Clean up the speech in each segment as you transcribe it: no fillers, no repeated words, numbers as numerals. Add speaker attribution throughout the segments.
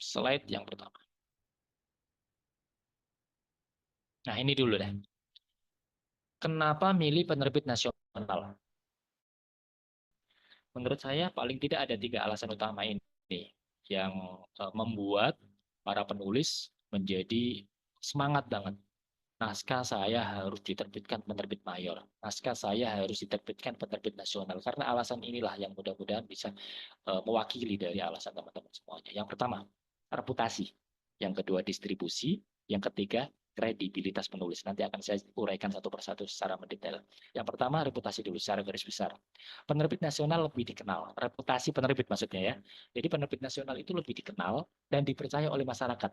Speaker 1: slide yang pertama. Nah, ini dulu deh. Kenapa milih penerbit nasional? Menurut saya paling tidak ada 3 alasan utama ini yang membuat para penulis menjadi semangat banget. Naskah saya harus diterbitkan penerbit mayor. Naskah saya harus diterbitkan penerbit nasional. Karena alasan inilah yang mudah-mudahan bisa mewakili dari alasan teman-teman semuanya. Yang pertama, reputasi. Yang kedua, distribusi. Yang ketiga, kredibilitas penulis. Nanti akan saya uraikan satu persatu secara mendetail. Yang pertama, reputasi dulu secara garis besar. Penerbit nasional lebih dikenal. Reputasi penerbit maksudnya ya. Jadi penerbit nasional itu lebih dikenal dan dipercaya oleh masyarakat.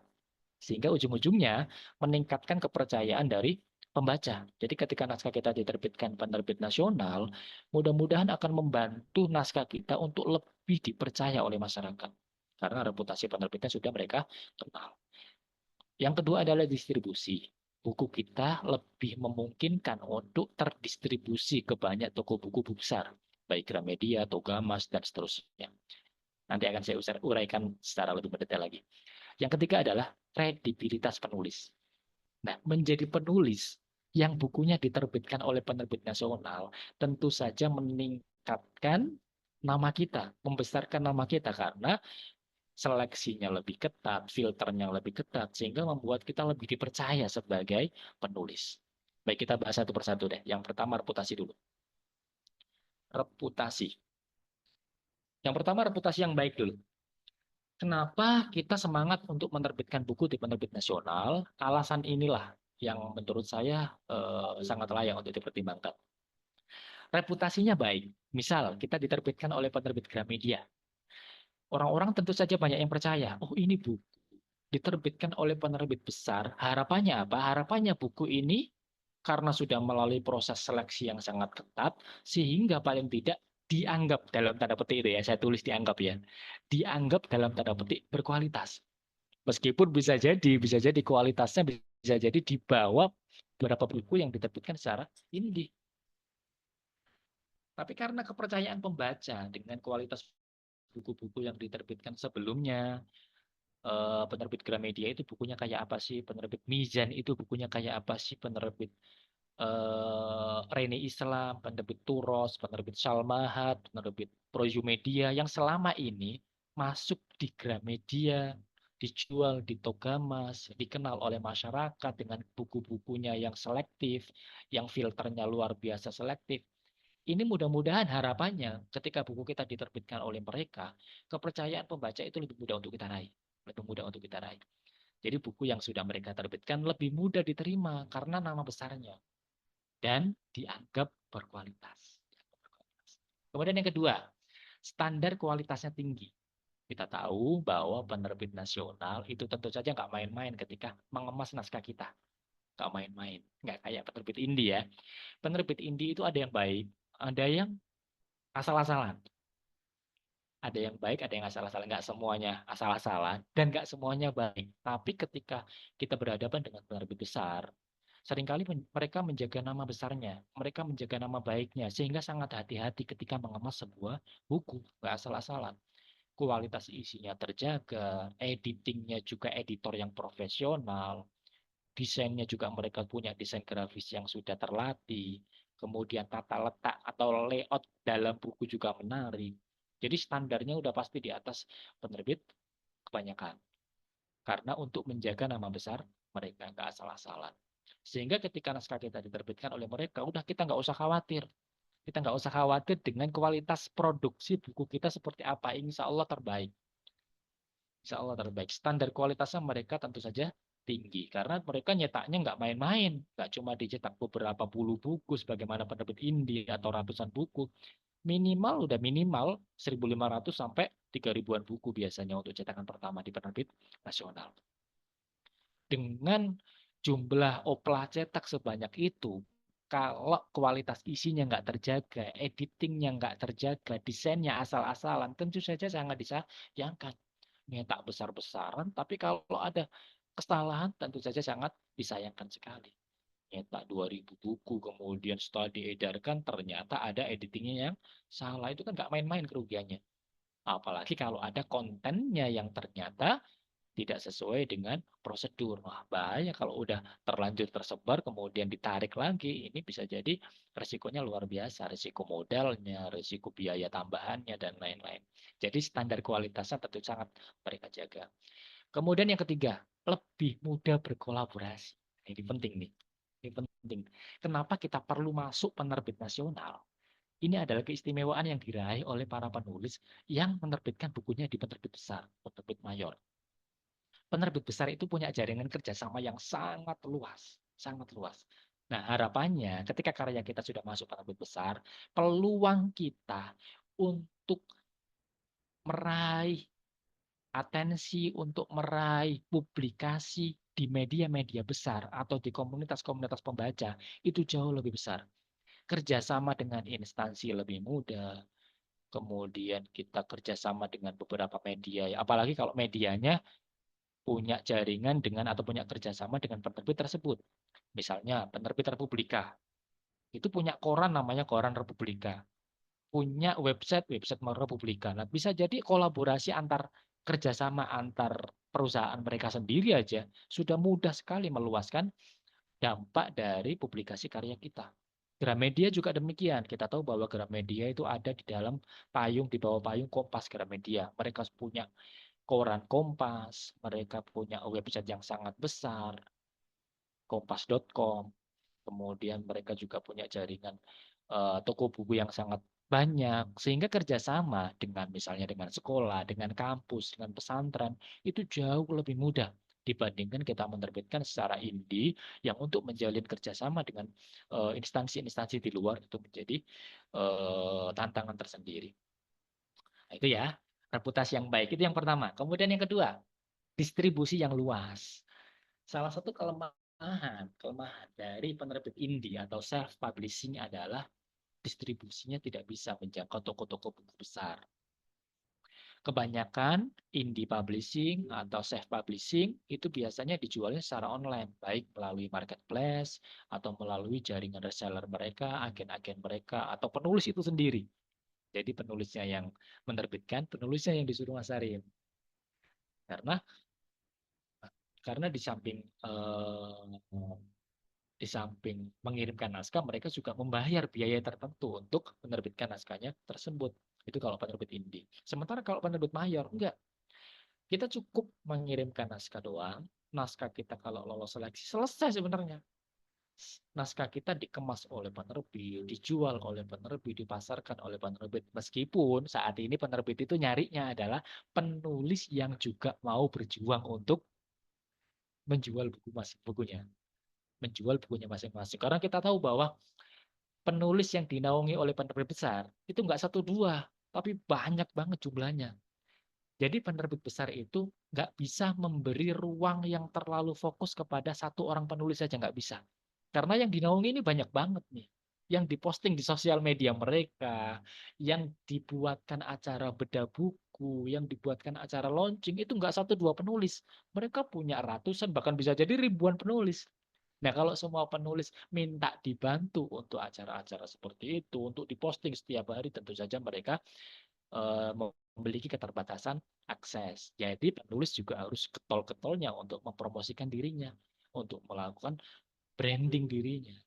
Speaker 1: Sehingga ujung-ujungnya meningkatkan kepercayaan dari pembaca. Jadi ketika naskah kita diterbitkan penerbit nasional, mudah-mudahan akan membantu naskah kita untuk lebih dipercaya oleh masyarakat. Karena reputasi penerbitnya sudah mereka kenal. Yang kedua adalah distribusi. Buku kita lebih memungkinkan untuk terdistribusi ke banyak toko buku besar, baik Gramedia, Togamas, dan seterusnya. Nanti akan saya uraikan secara lebih mendetail lagi. Yang ketiga adalah kredibilitas penulis. Nah, menjadi penulis yang bukunya diterbitkan oleh penerbit nasional tentu saja meningkatkan nama kita, membesarkan nama kita karena seleksinya lebih ketat, filternya lebih ketat, sehingga membuat kita lebih dipercaya sebagai penulis. Baik, kita bahas satu persatu deh. Yang pertama, reputasi dulu. Reputasi. Yang pertama, reputasi yang baik dulu. Kenapa kita semangat untuk menerbitkan buku di penerbit nasional? Alasan inilah yang menurut saya sangat layak untuk dipertimbangkan. Reputasinya baik. Misal, kita diterbitkan oleh penerbit Gramedia. Orang-orang tentu saja banyak yang percaya, oh ini buku diterbitkan oleh penerbit besar. Harapannya apa? Harapannya buku ini karena sudah melalui proses seleksi yang sangat ketat, sehingga paling tidak dianggap dalam tanda petik itu ya, saya tulis dianggap ya, dianggap dalam tanda petik berkualitas. Meskipun bisa jadi kualitasnya bisa jadi di bawah beberapa buku yang diterbitkan secara indie. Tapi karena kepercayaan pembaca dengan kualitas buku-buku yang diterbitkan sebelumnya, penerbit Gramedia itu bukunya kayak apa sih, penerbit Mizan itu bukunya kayak apa sih, penerbit Reni Islam, penerbit Turos, penerbit Salmahat, penerbit Projumedia yang selama ini masuk di Gramedia, dijual di Togamas, dikenal oleh masyarakat dengan buku-bukunya yang selektif, yang filternya luar biasa selektif. Ini mudah-mudahan harapannya ketika buku kita diterbitkan oleh mereka, kepercayaan pembaca itu lebih mudah untuk kita raih. Lebih mudah untuk kita raih. Jadi buku yang sudah mereka terbitkan lebih mudah diterima karena nama besarnya dan dianggap berkualitas. Kemudian yang kedua, standar kualitasnya tinggi. Kita tahu bahwa penerbit nasional itu tentu saja nggak main-main ketika mengemas naskah kita. Nggak main-main. Nggak kayak penerbit indie ya. Penerbit indie itu ada yang baik, ada yang asal-asalan. Ada yang baik, ada yang asal-asalan. Nggak semuanya asal-asalan, dan nggak semuanya baik. Tapi ketika kita berhadapan dengan penerbit besar, seringkali mereka menjaga nama besarnya, mereka menjaga nama baiknya, sehingga sangat hati-hati ketika mengemas sebuah buku, nggak asal-asalan. Kualitas isinya terjaga, editingnya juga editor yang profesional, desainnya juga mereka punya desain grafis yang sudah terlatih, kemudian tata letak atau layout dalam buku juga menarik. Jadi standarnya udah pasti di atas penerbit kebanyakan. Karena untuk menjaga nama besar mereka nggak asal-asalan. Sehingga ketika naskah kita diterbitkan oleh mereka, udah kita nggak usah khawatir. Kita nggak usah khawatir dengan kualitas produksi buku kita seperti apa. Insya Allah terbaik. Insya Allah terbaik. Standar kualitasnya mereka tentu saja tinggi. Karena mereka nyetaknya nggak main-main. Nggak cuma dicetak beberapa puluh buku sebagaimana penerbit indie atau ratusan buku. Minimal udah minimal 1.500 sampai 3.000-an buku biasanya untuk cetakan pertama di penerbit nasional. Dengan jumlah oplah cetak sebanyak itu, kalau kualitas isinya nggak terjaga, editingnya nggak terjaga, desainnya asal-asalan, tentu saja sangat disayangkan. Nyetak besar-besaran, tapi kalau ada kesalahan tentu saja sangat disayangkan sekali. Nyetak 2.000 buku, kemudian setelah diedarkan ternyata ada editingnya yang salah, itu kan nggak main-main kerugiannya. Apalagi kalau ada kontennya yang ternyata tidak sesuai dengan prosedur. Wah, bahaya kalau udah terlanjur tersebar kemudian ditarik lagi. Ini bisa jadi resikonya luar biasa, risiko modalnya, risiko biaya tambahannya dan lain-lain. Jadi standar kualitasnya tentu sangat mereka jaga. Kemudian yang ketiga, lebih mudah berkolaborasi. Ini penting nih. Ini penting. Kenapa kita perlu masuk penerbit nasional? Ini adalah keistimewaan yang diraih oleh para penulis yang menerbitkan bukunya di penerbit besar, penerbit mayor. Penerbit besar itu punya jaringan kerjasama yang sangat luas, sangat luas. Nah, harapannya ketika karya kita sudah masuk penerbit besar, peluang kita untuk meraih atensi, untuk meraih publikasi di media-media besar atau di komunitas-komunitas pembaca itu jauh lebih besar. Kerjasama dengan instansi lebih mudah, kemudian kita kerjasama dengan beberapa media, apalagi kalau medianya punya jaringan dengan atau punya kerjasama dengan penerbit tersebut. Misalnya penerbit Republika, itu punya koran namanya Koran Republika, punya website Republika. Nah, bisa jadi kolaborasi antar kerjasama antar perusahaan mereka sendiri aja sudah mudah sekali meluaskan dampak dari publikasi karya kita. Gramedia juga demikian. Kita tahu bahwa Gramedia itu ada di dalam payung, di bawah payung Kompas Gramedia. Mereka punya koran Kompas, mereka punya website yang sangat besar, kompas.com. Kemudian mereka juga punya jaringan toko buku yang sangat banyak, sehingga kerjasama dengan misalnya dengan sekolah, dengan kampus, dengan pesantren, itu jauh lebih mudah dibandingkan kita menerbitkan secara indie yang untuk menjalin kerjasama dengan instansi-instansi di luar itu menjadi tantangan tersendiri. Nah, itu ya, reputasi yang baik itu yang pertama. Kemudian yang kedua, distribusi yang luas. Salah satu kelemahan dari penerbit indie atau self publishing adalah distribusinya tidak bisa menjangkau toko-toko buku besar. Kebanyakan indie publishing atau self publishing itu biasanya dijualnya secara online, baik melalui marketplace atau melalui jaringan reseller mereka, agen-agen mereka, atau penulis itu sendiri. Jadi penulisnya yang menerbitkan, penulisnya yang disuruh masarin. Karena karena di samping mengirimkan naskah, mereka juga membayar biaya tertentu untuk menerbitkan naskahnya tersebut. Itu kalau penerbit indie. Sementara kalau penerbit mayor, enggak. Kita cukup mengirimkan naskah doang. Naskah kita kalau lolos seleksi, selesai sebenarnya. Naskah kita dikemas oleh penerbit, dijual oleh penerbit, dipasarkan oleh penerbit. Meskipun saat ini penerbit itu nyarinya adalah penulis yang juga mau berjuang untuk menjual bukunya. Menjual bukunya masing-masing. Karena kita tahu bahwa penulis yang dinaungi oleh penerbit besar itu nggak satu dua, tapi banyak banget jumlahnya. Jadi penerbit besar itu nggak bisa memberi ruang yang terlalu fokus kepada satu orang penulis saja, nggak bisa. Karena yang dinaungi ini banyak banget nih. Yang diposting di sosial media mereka, yang dibuatkan acara bedah buku, yang dibuatkan acara launching, itu nggak satu dua penulis. Mereka punya ratusan, bahkan bisa jadi ribuan penulis. Nah, kalau semua penulis minta dibantu untuk acara-acara seperti itu, untuk diposting setiap hari, tentu saja mereka memiliki keterbatasan akses. Jadi penulis juga harus getol-getolnya untuk mempromosikan dirinya, untuk melakukan branding dirinya.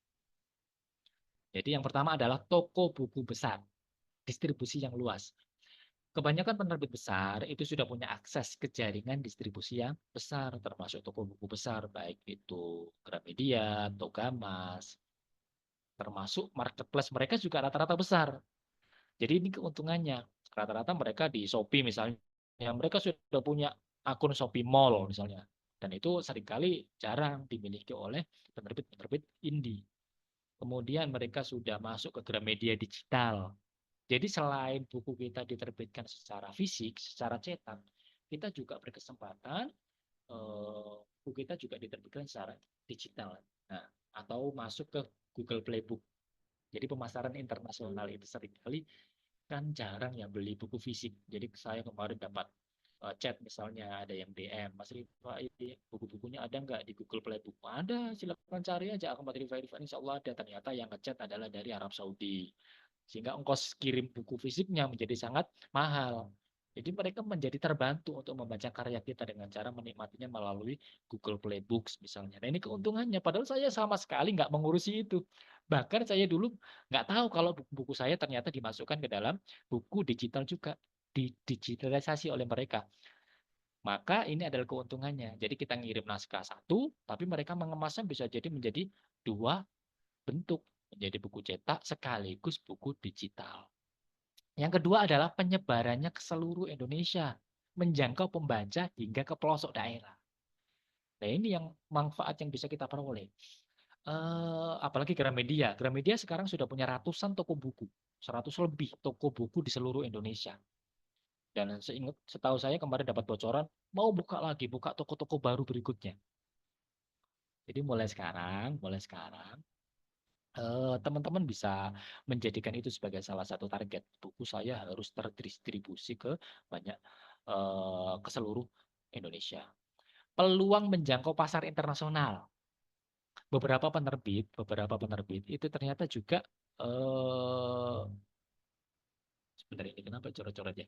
Speaker 1: Jadi yang pertama adalah toko buku besar, distribusi yang luas. Kebanyakan penerbit besar itu sudah punya akses ke jaringan distribusi yang besar, termasuk toko buku besar, baik itu Gramedia, Togamas, termasuk marketplace mereka juga rata-rata besar. Jadi ini keuntungannya. Rata-rata mereka di Shopee misalnya, yang mereka sudah punya akun Shopee Mall misalnya. Dan itu seringkali jarang dimiliki oleh penerbit-penerbit indie. Kemudian mereka sudah masuk ke Gramedia digital. Jadi selain buku kita diterbitkan secara fisik, secara cetak, kita juga berkesempatan buku kita juga diterbitkan secara digital. Nah, atau masuk ke Google Playbook. Jadi pemasaran internasional itu seringkali kan jarang ya beli buku fisik. Jadi saya kemarin dapat chat misalnya ada yang DM, Mas Rifa ini buku-bukunya ada nggak di Google Playbook? Ada, silakan cari aja Ahmad Rifa Irfan, insya Allah ada. Ternyata yang ngechat adalah dari Arab Saudi. Sehingga ongkos kirim buku fisiknya menjadi sangat mahal. Jadi mereka menjadi terbantu untuk membaca karya kita dengan cara menikmatinya melalui Google Play Books misalnya. Nah ini keuntungannya, padahal saya sama sekali nggak mengurusi itu. Bahkan saya dulu nggak tahu kalau buku-buku saya ternyata dimasukkan ke dalam buku digital juga, didigitalisasi oleh mereka. Maka ini adalah keuntungannya. Jadi kita ngirim naskah satu, tapi mereka mengemasnya bisa jadi menjadi dua bentuk. Menjadi buku cetak sekaligus buku digital. Yang kedua adalah penyebarannya ke seluruh Indonesia, menjangkau pembaca hingga ke pelosok daerah. Nah ini yang manfaat yang bisa kita peroleh. Apalagi Gramedia. Gramedia sekarang sudah punya ratusan toko buku, 100 lebih toko buku di seluruh Indonesia. Dan setahu saya kemarin dapat bocoran, mau buka toko-toko baru berikutnya. Jadi mulai sekarang teman-teman bisa menjadikan itu sebagai salah satu target. Buku saya harus terdistribusi ke banyak ke seluruh Indonesia. Peluang menjangkau pasar internasional. Beberapa penerbit itu ternyata juga sebentar ini kenapa coret-coret ya?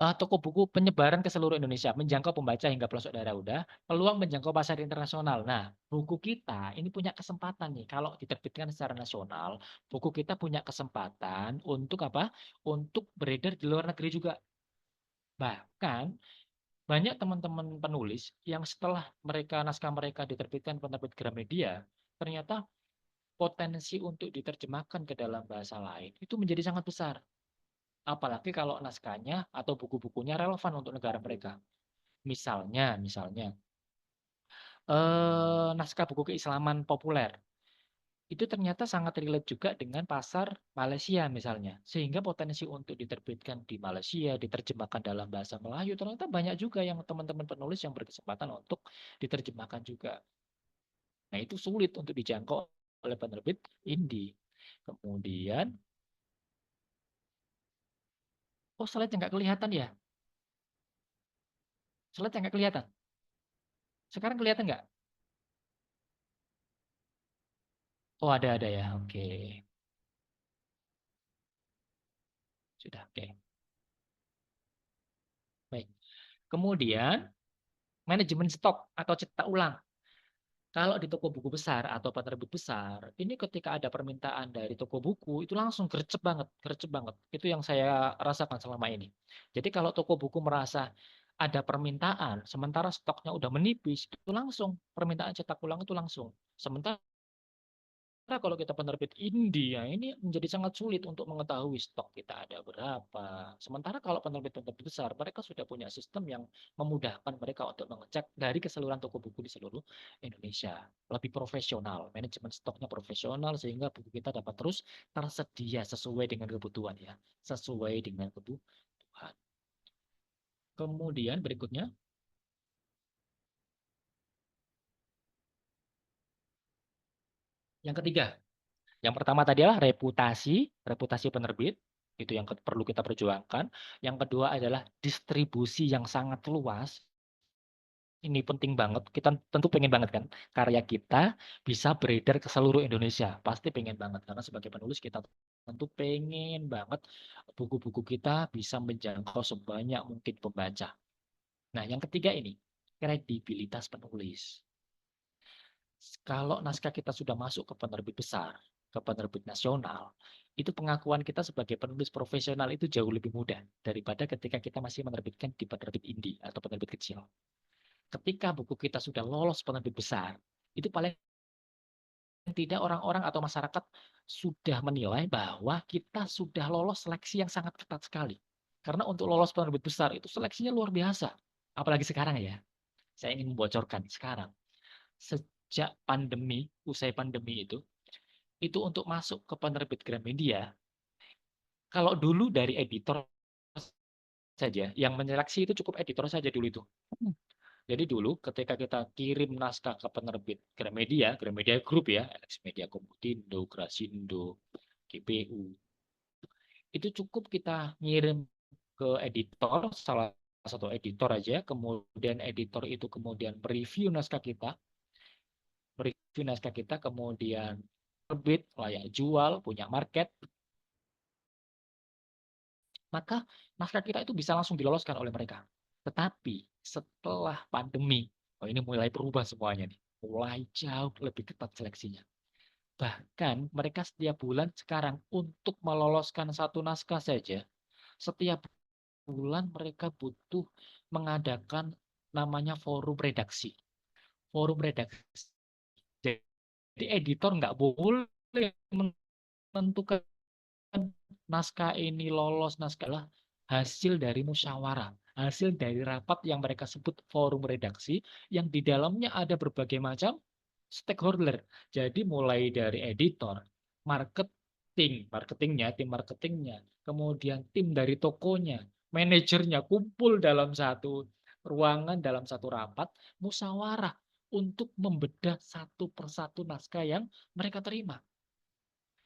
Speaker 1: Nah, toko buku penyebaran ke seluruh Indonesia, menjangkau pembaca hingga pelosok daerah udah, peluang menjangkau pasar internasional. Nah, buku kita ini punya kesempatan nih, kalau diterbitkan secara nasional, buku kita punya kesempatan untuk apa? Untuk beredar di luar negeri juga. Bahkan banyak teman-teman penulis yang setelah naskah mereka diterbitkan penerbit Gramedia, ternyata potensi untuk diterjemahkan ke dalam bahasa lain itu menjadi sangat besar. Apalagi kalau naskahnya atau buku-bukunya relevan untuk negara mereka. Misalnya, naskah buku keislaman populer itu ternyata sangat relate juga dengan pasar Malaysia misalnya. Sehingga potensi untuk diterbitkan di Malaysia, diterjemahkan dalam bahasa Melayu, ternyata banyak juga yang teman-teman penulis yang berkesempatan untuk diterjemahkan juga. Nah, itu sulit untuk dijangkau oleh penerbit indie. Kemudian, oh slide-nya nggak kelihatan ya? Slide-nya nggak kelihatan. Sekarang kelihatan nggak? Oh, ada ya. Oke. Sudah, oke. Baik. Kemudian, manajemen stok atau cetak ulang. Kalau di toko buku besar atau penerbit besar, ini ketika ada permintaan dari toko buku, itu langsung gercep banget, gercep banget. Itu yang saya rasakan selama ini. Jadi kalau toko buku merasa ada permintaan, sementara stoknya udah menipis, itu langsung permintaan cetak ulang itu langsung. Sementara kalau kita penerbit India, ini menjadi sangat sulit untuk mengetahui stok kita ada berapa. Sementara kalau penerbit-penerbit besar, mereka sudah punya sistem yang memudahkan mereka untuk mengecek dari keseluruhan toko buku di seluruh Indonesia. Lebih profesional, manajemen stoknya profesional sehingga buku kita dapat terus tersedia sesuai dengan kebutuhan ya, sesuai dengan kebutuhan. Kemudian berikutnya, yang ketiga, yang pertama tadi adalah reputasi, reputasi penerbit, itu yang perlu kita perjuangkan. Yang kedua adalah distribusi yang sangat luas. Ini penting banget. Kita tentu pengen banget kan karya kita bisa beredar ke seluruh Indonesia. Pasti pengen banget karena sebagai penulis kita tentu pengen banget buku-buku kita bisa menjangkau sebanyak mungkin pembaca. Nah, yang ketiga ini kredibilitas penulis. Kalau naskah kita sudah masuk ke penerbit besar, ke penerbit nasional, itu pengakuan kita sebagai penulis profesional itu jauh lebih mudah daripada ketika kita masih menerbitkan di penerbit indie atau penerbit kecil. Ketika buku kita sudah lolos penerbit besar, itu paling tidak orang-orang atau masyarakat sudah menilai bahwa kita sudah lolos seleksi yang sangat ketat sekali. Karena untuk lolos penerbit besar itu seleksinya luar biasa. Apalagi sekarang ya, saya ingin membocorkan sekarang. Sejak usai pandemi itu untuk masuk ke penerbit Gramedia, Kalau dulu dari editor saja, yang menyeleksi itu cukup editor saja dulu itu. Jadi dulu ketika kita kirim naskah ke penerbit Gramedia Group ya, LX Media Komputindo, Grasindo, GPU, itu cukup kita ngirim ke editor, salah satu editor aja, kemudian editor itu kemudian mereview naskah kita, kemudian terbit, layak jual, punya market, maka naskah kita itu bisa langsung diloloskan oleh mereka. Tetapi setelah pandemi, oh ini mulai berubah semuanya nih, mulai jauh lebih ketat seleksinya. Bahkan mereka setiap bulan sekarang untuk meloloskan satu naskah saja, setiap bulan mereka butuh mengadakan namanya forum redaksi. Forum redaksi. Jadi editor nggak boleh menentukan naskah ini lolos, naskah lah hasil dari musyawarah, hasil dari rapat yang mereka sebut forum redaksi, yang di dalamnya ada berbagai macam stakeholder. Jadi mulai dari editor, tim marketingnya, kemudian tim dari tokonya, manajernya kumpul dalam satu ruangan, dalam satu rapat, musyawarah untuk membedah satu persatu naskah yang mereka terima.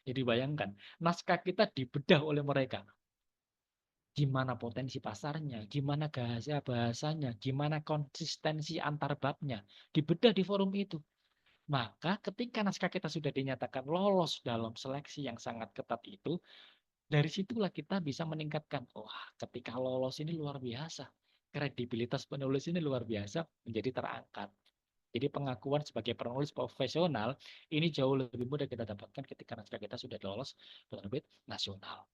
Speaker 1: Jadi bayangkan, naskah kita dibedah oleh mereka. Gimana potensi pasarnya, gimana bahasanya, gimana konsistensi antar babnya, dibedah di forum itu. Maka ketika naskah kita sudah dinyatakan lolos dalam seleksi yang sangat ketat itu, dari situlah kita bisa meningkatkan, wah ketika lolos ini luar biasa. Kredibilitas penulis ini luar biasa menjadi terangkat. Jadi pengakuan sebagai penulis profesional ini jauh lebih mudah kita dapatkan ketika naskah kita sudah lolos penerbit nasional.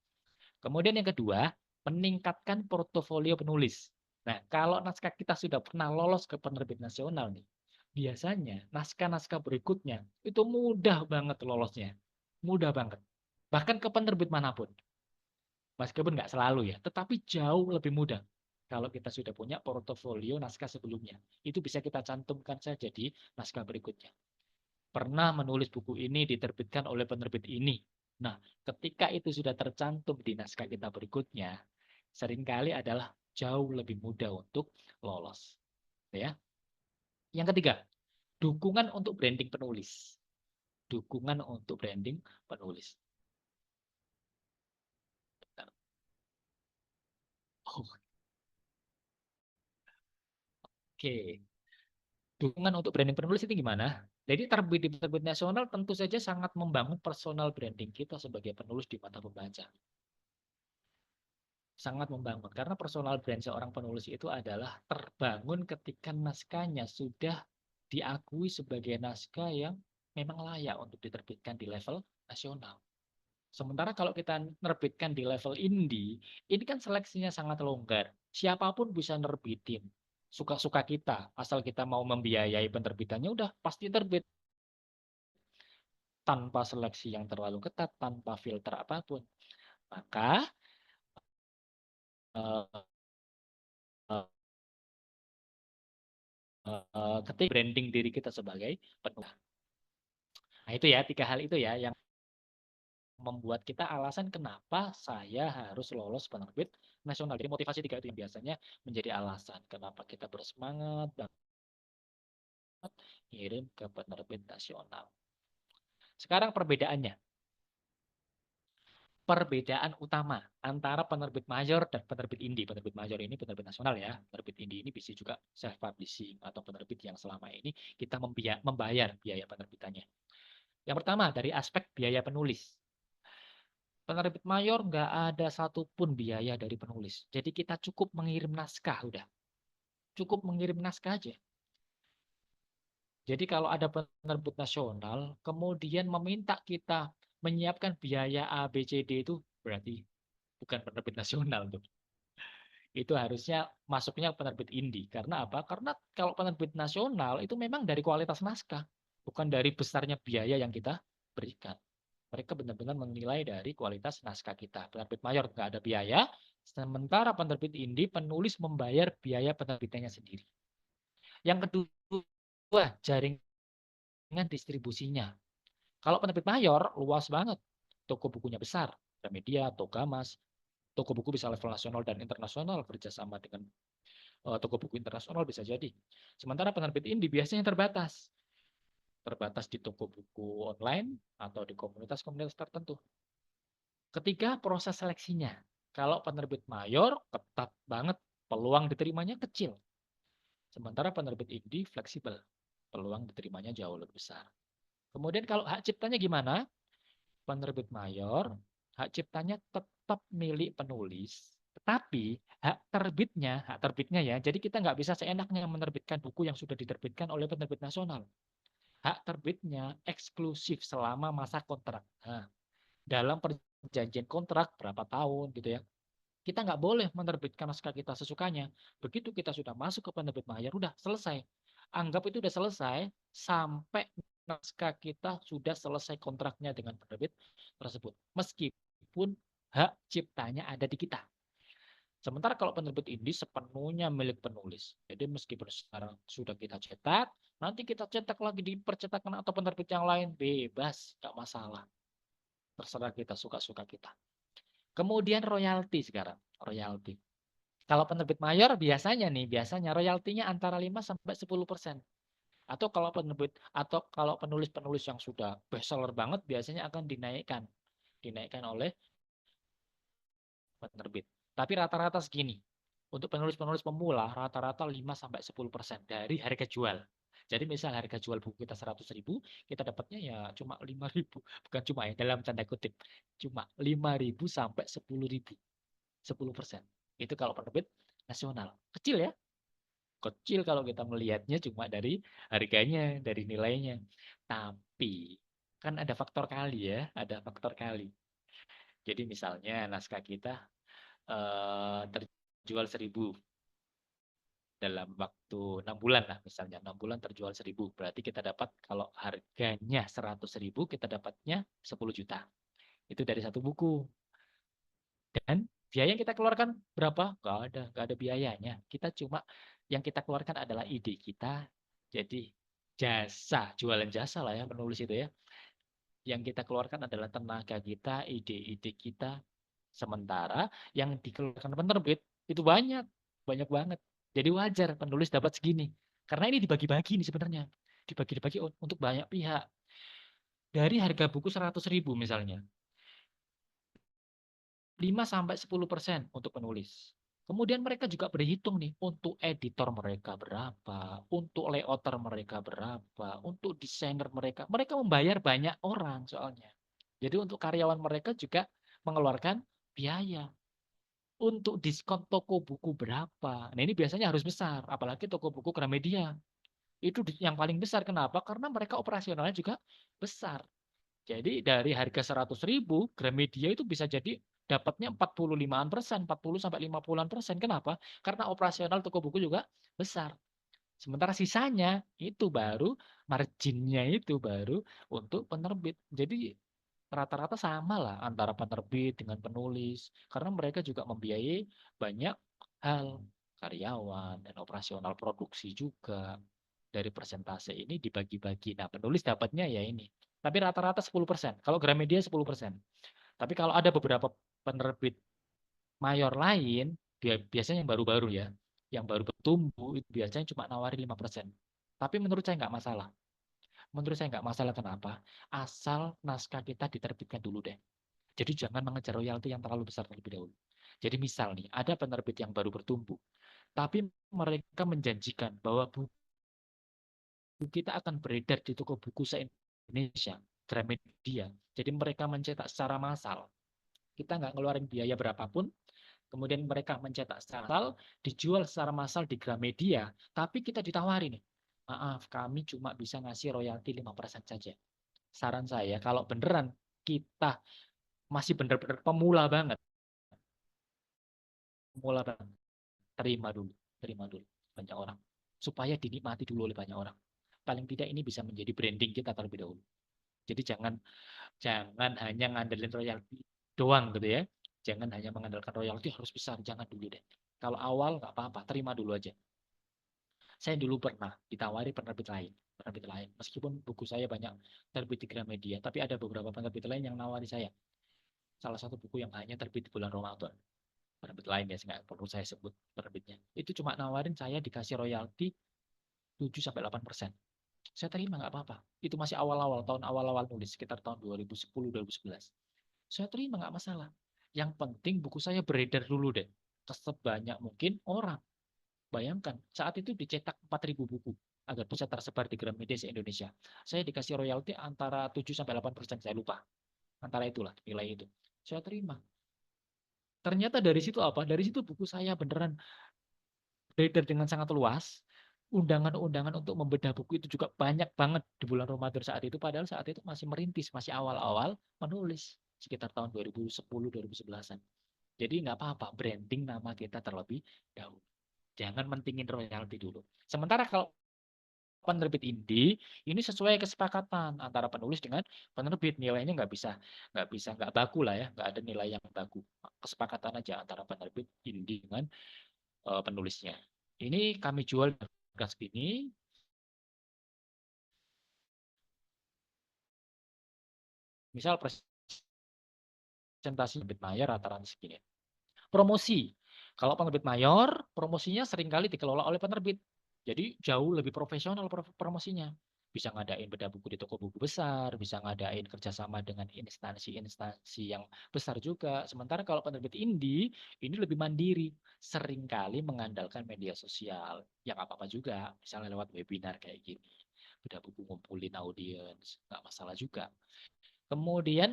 Speaker 1: Kemudian yang kedua, meningkatkan portofolio penulis. Nah, kalau naskah kita sudah pernah lolos ke penerbit nasional nih, biasanya naskah-naskah berikutnya itu mudah banget lolosnya. Mudah banget. Bahkan ke penerbit manapun. Meskipun nggak selalu ya, tetapi jauh lebih mudah. Kalau kita sudah punya portofolio naskah sebelumnya. Itu bisa kita cantumkan saja di naskah berikutnya. Pernah menulis buku ini diterbitkan oleh penerbit ini. Nah, ketika itu sudah tercantum di naskah kita berikutnya, seringkali adalah jauh lebih mudah untuk lolos. Ya. Yang ketiga, dukungan untuk branding penulis. Dukungan untuk branding penulis. Oke. Dukungan untuk branding penulis itu gimana? Jadi terbit di terbit nasional tentu saja sangat membangun personal branding kita sebagai penulis di mata pembaca. Sangat membangun karena personal brand seorang penulis itu adalah terbangun ketika naskahnya sudah diakui sebagai naskah yang memang layak untuk diterbitkan di level nasional. Sementara kalau kita nerbitkan di level indie, ini kan seleksinya sangat longgar. Siapapun bisa nerbitin. Suka-suka kita, asal kita mau membiayai penerbitannya udah pasti terbit. Tanpa seleksi yang terlalu ketat, tanpa filter apapun. Maka uh, ketika branding diri kita sebagai penulis. Nah itu ya, tiga hal itu ya yang membuat kita alasan kenapa saya harus lolos penerbit nasional. Jadi motivasi tiga itu yang biasanya menjadi alasan kenapa kita bersemangat banget ngirim ke penerbit nasional. Sekarang perbedaannya. Perbedaan utama antara penerbit mayor dan penerbit indie. Penerbit mayor ini penerbit nasional ya. Penerbit indie ini bisa juga self-publishing atau penerbit yang selama ini kita membayar biaya penerbitannya. Yang pertama dari aspek biaya penulis. Penerbit mayor nggak ada satupun biaya dari penulis. Jadi kita cukup mengirim naskah udah. Cukup mengirim naskah aja. Jadi kalau ada penerbit nasional, kemudian meminta kita menyiapkan biaya A, B, C, D itu berarti bukan penerbit nasional tuh. Itu harusnya masuknya penerbit indie. Karena apa? Karena kalau penerbit nasional itu memang dari kualitas naskah, bukan dari besarnya biaya yang kita berikan. Mereka benar-benar menilai dari kualitas naskah kita. Penerbit mayor nggak ada biaya, sementara penerbit indie penulis membayar biaya penerbitannya sendiri. Yang kedua, jaringan distribusinya. Kalau penerbit mayor luas banget, toko bukunya besar. Gramedia, Togamas. Toko buku bisa level nasional dan internasional, kerjasama dengan toko buku internasional bisa jadi. Sementara penerbit indie biasanya terbatas di toko buku online atau di komunitas-komunitas tertentu. Ketiga, proses seleksinya. Kalau penerbit mayor, ketat banget, peluang diterimanya kecil. Sementara penerbit indie fleksibel, peluang diterimanya jauh lebih besar. Kemudian kalau hak ciptanya gimana? Penerbit mayor, hak ciptanya tetap milik penulis, tetapi hak terbitnya ya, jadi kita nggak bisa seenaknya menerbitkan buku yang sudah diterbitkan oleh penerbit nasional. Hak terbitnya eksklusif selama masa kontrak. Nah, dalam perjanjian kontrak berapa tahun gitu ya, kita nggak boleh menerbitkan naskah kita sesukanya. Begitu kita sudah masuk ke penerbit mayor, udah selesai. Anggap itu udah selesai sampai naskah kita sudah selesai kontraknya dengan penerbit tersebut. Meskipun hak ciptanya ada di kita. Sementara kalau penerbit indie sepenuhnya milik penulis. Jadi meskipun sekarang sudah kita cetak, nanti kita cetak lagi di percetakan atau penerbit yang lain, bebas, nggak masalah. Terserah kita, suka-suka kita. Kemudian royalti sekarang, royalti. Kalau penerbit mayor biasanya royaltinya antara 5 sampai 10%. Atau kalau penulis-penulis yang sudah bestseller banget biasanya akan dinaikkan oleh penerbit. Tapi rata-rata segini. Untuk penulis-penulis pemula rata-rata 5 sampai 10% dari harga jual. Jadi misal harga jual buku kita 100.000, kita dapatnya ya cuma 5.000, bukan cuma ya dalam tanda kutip, cuma 5.000 sampai 10.000. 10%. Itu kalau penerbit nasional. Kecil ya. Kecil kalau kita melihatnya cuma dari harganya, dari nilainya. Tapi kan ada faktor kali ya, ada faktor kali. Jadi misalnya naskah kita terjual 1.000 dalam waktu 6 bulan lah misalnya. 6 bulan terjual 1.000. Berarti kita dapat kalau harganya 100.000 kita dapatnya 10 juta. Itu dari satu buku. Dan biaya yang kita keluarkan berapa? Nggak ada biayanya. Kita cuma yang kita keluarkan adalah ide kita. Jadi jasa, jualan jasa lah ya menulis itu ya. Yang kita keluarkan adalah tenaga kita, ide-ide kita. Sementara yang dikeluarkan penerbit itu banyak, banyak banget. Jadi wajar penulis dapat segini. Karena ini dibagi-bagi nih sebenarnya. Dibagi-bagi untuk banyak pihak. Dari harga buku 100.000 misalnya. 5-10% untuk penulis. Kemudian mereka juga berhitung nih untuk editor mereka berapa, untuk layouter mereka berapa, untuk desainer mereka. Mereka membayar banyak orang soalnya. Jadi untuk karyawan mereka juga mengeluarkan biaya. Untuk diskon toko buku berapa. Nah ini biasanya harus besar, apalagi toko buku Gramedia. Itu yang paling besar. Kenapa? Karena mereka operasionalnya juga besar. Jadi dari harga 100.000, Gramedia itu bisa jadi dapatnya 45%, 40-50%. Kenapa? Karena operasional toko buku juga besar. Sementara sisanya itu baru marginnya itu baru untuk penerbit. Jadi rata-rata sama lah antara penerbit dengan penulis. Karena mereka juga membiayai banyak hal, karyawan dan operasional produksi juga. Dari persentase ini dibagi-bagi. Nah, penulis dapatnya ya ini. Tapi rata-rata 10%. Kalau Gramedia 10%. Tapi kalau ada beberapa penerbit mayor lain, biasanya yang baru-baru ya, yang baru bertumbuh, itu biasanya cuma nawarin 5%. Tapi menurut saya nggak masalah. Menurut saya nggak masalah kenapa? Asal naskah kita diterbitkan dulu deh. Jadi jangan mengejar royalti yang terlalu besar terlebih dahulu. Jadi misal nih, ada penerbit yang baru bertumbuh, tapi mereka menjanjikan bahwa buku kita akan beredar di toko buku se-Indonesia, Gramedia. Jadi mereka mencetak secara massal. Kita nggak ngeluarin biaya berapapun, kemudian mereka mencetak secara massal, dijual secara massal di Gramedia, tapi kita ditawarin, maaf, kami cuma bisa ngasih royalti 5% saja. Saran saya, kalau beneran kita masih bener-bener pemula banget, terima dulu banyak orang, supaya dinikmati dulu oleh banyak orang. Paling tidak ini bisa menjadi branding kita terlebih dahulu. Jadi jangan jangan hanya ngandelin royalti doang gitu ya. Jangan hanya mengandalkan royalti harus besar, jangan dulu deh. Kalau awal nggak apa-apa, terima dulu aja. Saya dulu pernah ditawari penerbit lain. Meskipun buku saya banyak terbit di Gramedia, tapi ada beberapa penerbit lain yang nawari saya. salah satu buku yang hanya terbit di bulan Ramadan. Penerbit lain ya, nggak perlu saya sebut penerbitnya. Itu cuma nawarin saya dikasih royalti 7-8%. Saya terima nggak apa-apa. Itu masih awal-awal, tahun awal-awal nulis, sekitar tahun 2010-2011. Saya terima nggak masalah. Yang penting buku saya beredar dulu deh. Sebanyak mungkin orang. Bayangkan, saat itu dicetak 4.000 buku agar bisa tersebar di Gramedia se-Indonesia. Saya dikasih royalti antara 7-8%, saya lupa. Antara itulah nilai itu. Saya terima. Ternyata dari situ apa? Dari situ buku saya beneran beredar dengan sangat luas. Undangan-undangan untuk membedah buku itu juga banyak banget di bulan Ramadan saat itu. Padahal saat itu masih merintis, masih awal-awal menulis. Sekitar tahun 2010-2011an. Jadi nggak apa-apa, branding nama kita terlebih dahulu. Jangan mentingin royalti dulu. Sementara kalau penerbit indie, ini sesuai kesepakatan antara penulis dengan penerbit. Nilainya nggak baku lah ya, nggak ada nilai yang baku. Kesepakatan aja antara penerbit indie dengan penulisnya. Ini kami jual harga segini, misal presentasi penerbit mayor rata-rata segini. Promosi. Kalau penerbit mayor, promosinya seringkali dikelola oleh penerbit. Jadi jauh lebih profesional promosinya. Bisa ngadain bedah buku di toko buku besar, bisa ngadain kerjasama dengan instansi-instansi yang besar juga. Sementara kalau penerbit indie, ini lebih mandiri. Seringkali mengandalkan media sosial. Yang apa-apa juga, misalnya lewat webinar kayak gini. Bedah buku ngumpulin audiens, nggak masalah juga. Kemudian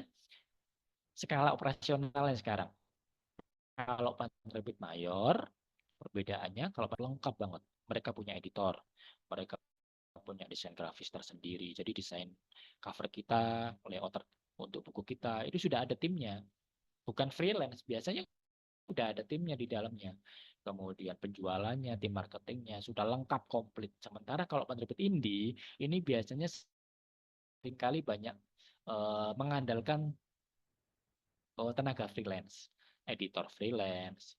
Speaker 1: skala operasionalnya sekarang. Kalau penerbit mayor, perbedaannya kalau lengkap banget. Mereka punya editor, mereka punya desain grafis tersendiri. Jadi desain cover kita, layout untuk buku kita, itu sudah ada timnya. Bukan freelance, biasanya sudah ada timnya di dalamnya. Kemudian penjualannya, tim marketingnya, sudah lengkap, komplit. Sementara kalau penerbit indie, ini biasanya seringkali banyak mengandalkan tenaga freelance. Editor freelance,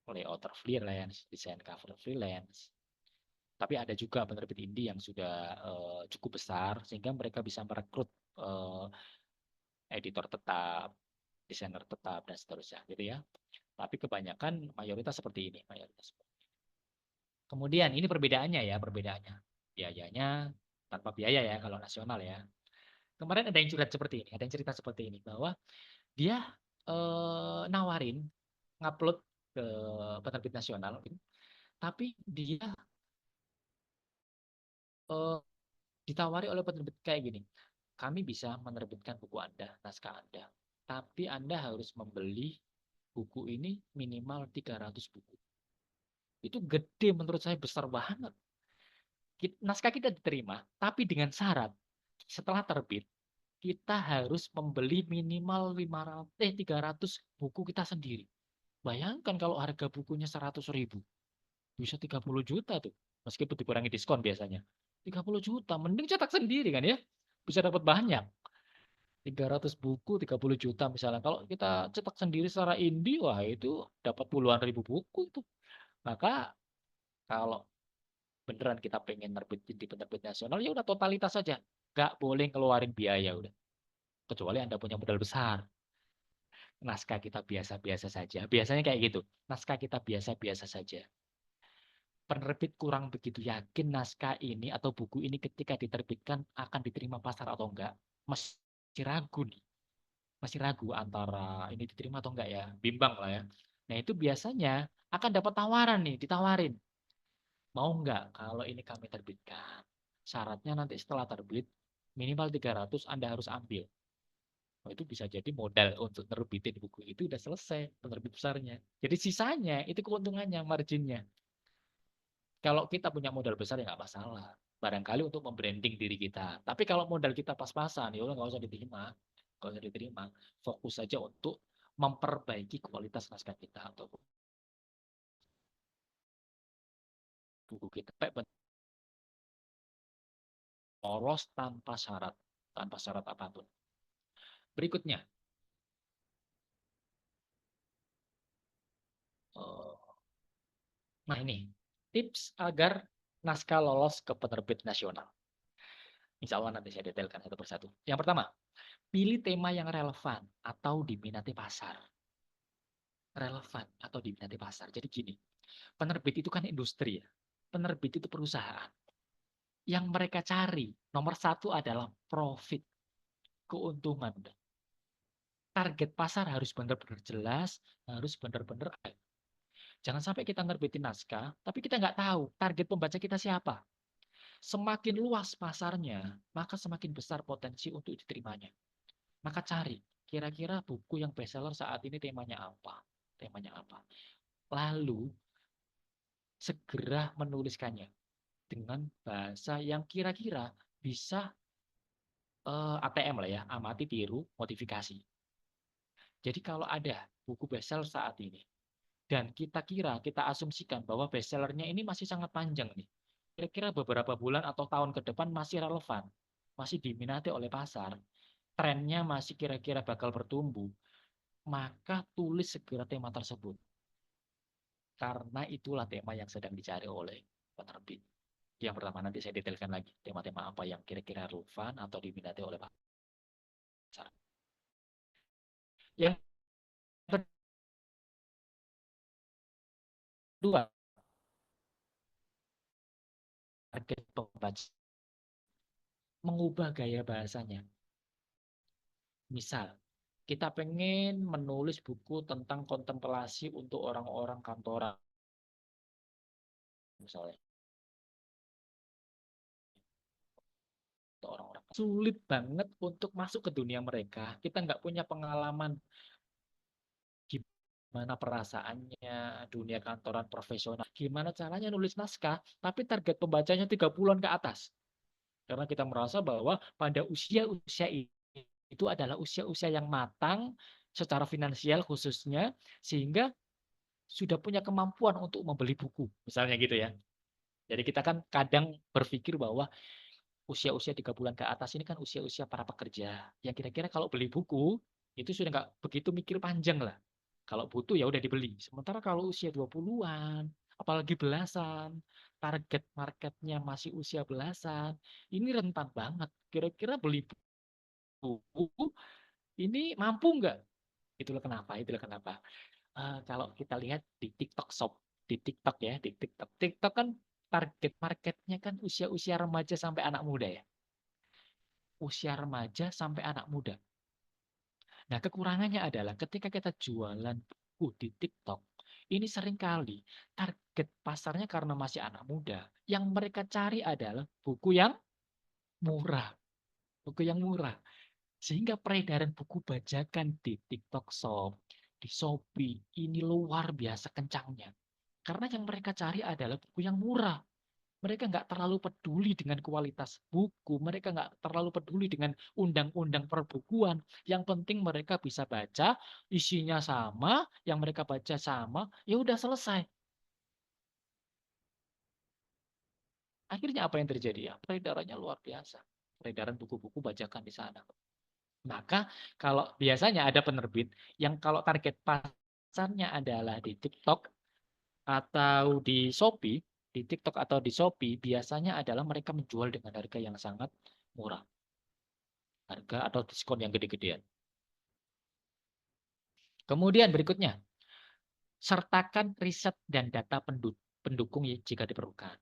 Speaker 1: layouter freelance, desain cover freelance. Tapi ada juga penerbit indie yang sudah cukup besar sehingga mereka bisa merekrut uh, editor tetap, desainer tetap dan seterusnya gitu ya. Tapi kebanyakan mayoritas seperti ini, mayoritas. Kemudian ini perbedaannya ya, perbedaannya. Biayanya tanpa biaya ya kalau nasional ya. Kemarin ada yang curhat seperti ini, ada yang cerita seperti ini bahwa dia nawarin ngupload ke penerbit nasional, tapi dia eh, ditawari oleh penerbit kayak gini, kami bisa menerbitkan buku Anda, naskah Anda, tapi Anda harus membeli buku ini minimal 300 buku. Itu gede menurut saya, besar banget. Naskah kita diterima, tapi dengan syarat setelah terbit kita harus membeli minimal 300 buku kita sendiri. Bayangkan kalau harga bukunya 100.000, bisa 30 juta tuh. Meskipun dikurangi diskon biasanya. 30 juta, mending cetak sendiri kan ya. Bisa dapat banyak. 300 buku, 30 juta misalnya. Kalau kita cetak sendiri secara indie, wah itu dapat puluhan ribu buku itu. Maka kalau beneran kita pengen nerbitin di penerbit nasional, ya udah totalitas saja. Nggak boleh ngeluarin biaya udah. Kecuali Anda punya modal besar. Naskah kita biasa-biasa saja. Biasanya kayak gitu. Naskah kita biasa-biasa saja. Penerbit kurang begitu yakin naskah ini atau buku ini ketika diterbitkan akan diterima pasar atau enggak. Masih ragu nih. Masih ragu antara ini diterima atau enggak ya. Bimbang lah ya. Nah itu biasanya akan dapat tawaran nih. Ditawarin. Mau enggak kalau ini kami terbitkan. Syaratnya nanti setelah terbit minimal 300 Anda harus ambil. Oh, itu bisa jadi modal untuk nerbitin buku itu udah selesai penerbit besarnya. Jadi sisanya itu keuntungannya, marginnya. Kalau kita punya modal besar ya nggak masalah. Barangkali untuk membranding diri kita. Tapi kalau modal kita pas-pasan, ya udah nggak usah diterima. Nggak usah diterima. Fokus saja untuk memperbaiki kualitas naskah kita atau buku kita. Polos tanpa syarat apapun. Berikutnya, eh, nah ini tips agar naskah lolos ke penerbit nasional. Insya Allah nanti saya detailkan satu persatu. Yang pertama, Pilih tema yang relevan atau diminati pasar. Relevan atau diminati pasar. Jadi gini, penerbit itu kan industri ya. Penerbit itu perusahaan. Yang mereka cari, nomor satu adalah profit, keuntungan. Target pasar harus benar-benar jelas, harus benar-benar. Jangan sampai kita nerbitin naskah, tapi kita nggak tahu target pembaca kita siapa. Semakin luas pasarnya, maka semakin besar potensi untuk diterimanya. Maka cari, kira-kira buku yang bestseller saat ini temanya apa? Temanya apa? Lalu, segera menuliskannya dengan bahasa yang kira-kira bisa ATM lah ya, amati, tiru, modifikasi. Jadi kalau ada buku bestseller saat ini, dan kita asumsikan bahwa bestsellernya ini masih sangat panjang nih, kira-kira beberapa bulan atau tahun ke depan masih relevan, masih diminati oleh pasar, trennya masih kira-kira bakal bertumbuh, maka tulis segera tema tersebut. Karena itulah tema yang sedang dicari oleh penerbit. Yang pertama nanti saya detailkan lagi tema-tema apa yang kira-kira relevan atau diminati oleh pasar. Yang kedua, target pembaca mengubah gaya bahasanya. Misal, kita pengen menulis buku tentang kontemplasi untuk orang-orang kantoran, misalnya. Orang-orang sulit banget untuk masuk ke dunia mereka. Kita nggak punya pengalaman gimana perasaannya, dunia kantoran profesional. Gimana caranya nulis naskah, tapi target pembacanya 30-an ke atas. Karena kita merasa bahwa pada usia-usia itu adalah usia-usia yang matang secara finansial khususnya, sehingga sudah punya kemampuan untuk membeli buku, misalnya gitu ya. Jadi kita kan kadang berpikir bahwa usia-usia 3 bulan ke atas ini kan usia-usia para pekerja. Yang kira-kira kalau beli buku, itu sudah nggak begitu mikir panjang lah. Kalau butuh ya udah dibeli. Sementara kalau usia 20-an, apalagi belasan, target marketnya masih usia belasan, ini rentan banget. Kira-kira beli buku, ini mampu nggak? Itulah kenapa, itulah kenapa. Kalau kita lihat di TikTok Shop, di TikTok ya, di TikTok. TikTok kan target marketnya kan usia-usia remaja sampai anak muda ya. Usia remaja sampai anak muda. Nah, kekurangannya adalah ketika kita jualan buku di TikTok, ini seringkali target pasarnya karena masih anak muda, yang mereka cari adalah buku yang murah. Buku yang murah. Sehingga peredaran buku bajakan di TikTok Shop, di Shopee, ini luar biasa kencangnya. Karena yang mereka cari adalah buku yang murah. Mereka nggak terlalu peduli dengan kualitas buku, mereka nggak terlalu peduli dengan undang-undang perbukuan. Yang penting mereka bisa baca, isinya sama, yang mereka baca sama, ya udah selesai. Akhirnya apa yang terjadi ya? Peredarannya luar biasa. Peredaran buku-buku bajakan di sana. Maka kalau biasanya ada penerbit yang kalau target pasarnya adalah di TikTok atau di Shopee, di TikTok atau di Shopee, biasanya adalah mereka menjual dengan harga yang sangat murah. Harga atau diskon yang gede-gedean. Kemudian berikutnya, sertakan riset dan data pendukung jika diperlukan.